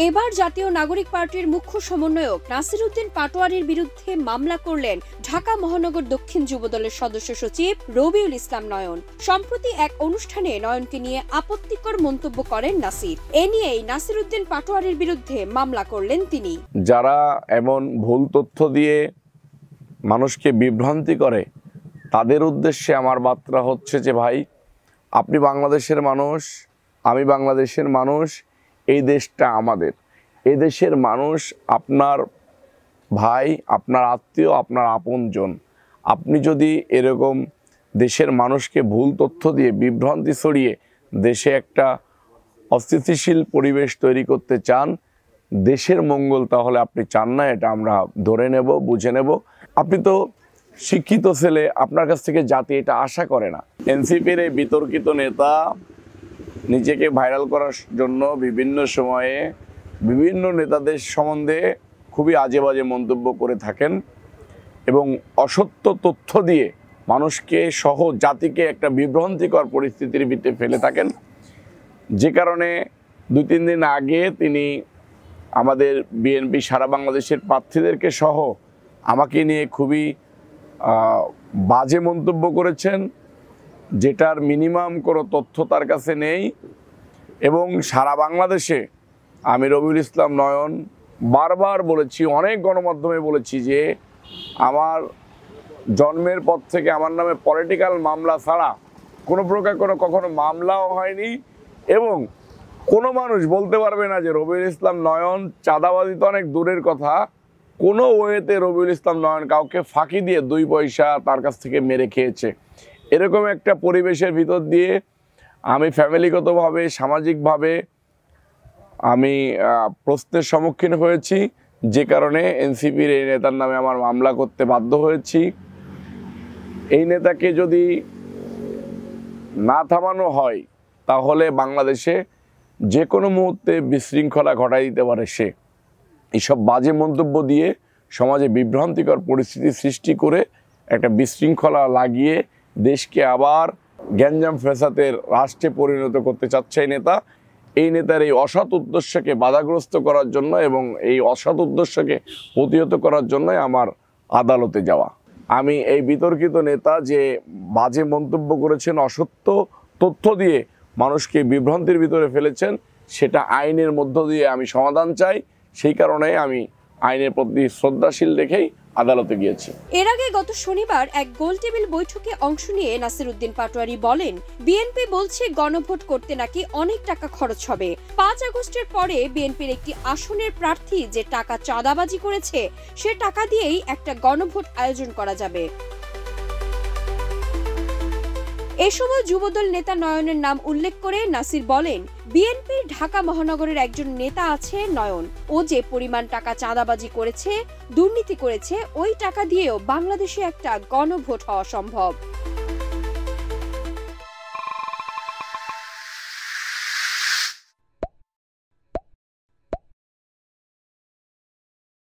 এবার জাতীয় নাগরিক পার্টির মুখ্য সমন্বয়ক নাসির উদ্দিন পাটোয়ারীর বিরুদ্ধে মামলা করলেন ঢাকা মহানগর দক্ষিণ যুবদলের সদস্য সচিব রবিউল ইসলাম নয়ন। সম্প্রতি এক অনুষ্ঠানে নয়নকে নিয়ে আপত্তিকর মন্তব্য করেন নাসির। এ নিয়েই নাসির উদ্দিন পাটোয়ারীর বিরুদ্ধে মামলা করলেন তিনি। যারা এমন ভুল তথ্য দিয়ে মানুষকে বিভ্রান্তি করে তাদের উদ্দেশ্যে আমার বার্তা হচ্ছে যে ভাই, আপনি বাংলাদেশের মানুষ, আমি বাংলাদেশের মানুষ, এই দেশটা আমাদের। এই দেশের মানুষ আপনার ভাই, আপনার আত্মীয়, আপনার আপনজন। আপনি যদি এরকম দেশের মানুষকে ভুল তথ্য দিয়ে বিভ্রান্তি ছড়িয়ে দেশে একটা অস্থিতিশীল পরিবেশ তৈরি করতে চান, দেশের মঙ্গল তাহলে আপনি চান না, এটা আমরা ধরে নেব, বুঝে নেব। আপনি তো শিক্ষিত ছেলে, আপনার কাছ থেকে জাতি এটা আশা করে না। এনসিপির এই বিতর্কিত নেতা নিজেকে ভাইরাল করার জন্য বিভিন্ন সময়ে বিভিন্ন নেতাদের সম্বন্ধে খুবই আজে বাজে মন্তব্য করে থাকেন এবং অসত্য তথ্য দিয়ে মানুষকে সহ জাতিকে একটা বিভ্রান্তিকর পরিস্থিতির ভিতরে ফেলে থাকেন, যে কারণে 2-3 দিন আগে তিনি আমাদের বিএনপি সারা বাংলাদেশের প্রার্থীদেরকে সহ আমাকে নিয়ে খুবই বাজে মন্তব্য করেছেন, যেটার মিনিমাম কোনো তথ্য তার কাছে নেই। এবং সারা বাংলাদেশে আমি রবিউল ইসলাম নয়ন বারবার বলেছি, অনেক গণমাধ্যমে বলেছি যে আমার জন্মের পর থেকে আমার নামে পলিটিক্যাল মামলা ছাড়া কোনো প্রকার কখনো মামলাও হয়নি এবং কোনো মানুষ বলতে পারবে না যে রবিউল ইসলাম নয়ন চাঁদাবাজি তো অনেক দূরের কথা, কোনো ওয়েতে রবিউল ইসলাম নয়ন কাউকে ফাঁকি দিয়ে 2 পয়সা তার কাছ থেকে মেরে খেয়েছে। এরকম একটা পরিবেশের ভিতর দিয়ে আমি ফ্যামিলিগতভাবে, সামাজিকভাবে আমি প্রশ্নের সম্মুখীন হয়েছি, যে কারণে এনসিপির এই নেতার নামে আমার মামলা করতে বাধ্য হয়েছি। এই নেতাকে যদি না থামানো হয় তাহলে বাংলাদেশে যে কোনো মুহূর্তে বিশৃঙ্খলা ঘটাই দিতে পারে সে। এইসব বাজে মন্তব্য দিয়ে সমাজে বিভ্রান্তিকর পরিস্থিতি সৃষ্টি করে একটা বিশৃঙ্খলা লাগিয়ে দেশকে আবার গ্যাঞ্জাম ফ্যাসাদের রাষ্ট্রে পরিণত করতে চাচ্ছে এই নেতা। এই নেতার এই অসৎ উদ্দেশ্যকে বাধাগ্রস্ত করার জন্য এবং এই অসৎ উদ্দেশ্যকে প্রতিহত করার জন্যই আমার আদালতে যাওয়া। আমি এই বিতর্কিত নেতা যে বাজে মন্তব্য করেছেন, অসত্য তথ্য দিয়ে মানুষকে বিভ্রান্তির ভিতরে ফেলেছেন, সেটা আইনের মধ্য দিয়ে আমি সমাধান চাই। সেই কারণে আমি আইনের প্রতি শ্রদ্ধাশীল রেখেই আদালতে গিয়েছি। এর আগে গত শনিবার এক গোলটেবিল বৈঠকে অংশ নিয়ে নাসির উদ্দিন পাটোয়ারী বলেন, বিএনপি বলছে গণভোট করতে নাকি অনেক টাকা খরচ হবে। 5 আগস্টের পরে বিএনপির একটি আসনের প্রার্থী যে টাকা চাঁদাবাজি করেছে, সে টাকা দিয়েই একটা গণভোট আয়োজন করা যাবে। এ সময় যুবদল নেতা নয়নের নাম উল্লেখ করে নাসির বলেন, বিএনপির ঢাকা মহানগরের একজন নেতা আছে নয়ন, ও যে পরিমাণ টাকা চাঁদাবাজি করেছে, দুর্নীতি করেছে, ওই টাকা দিয়েও বাংলাদেশে একটা গণভোট হওয়া সম্ভব।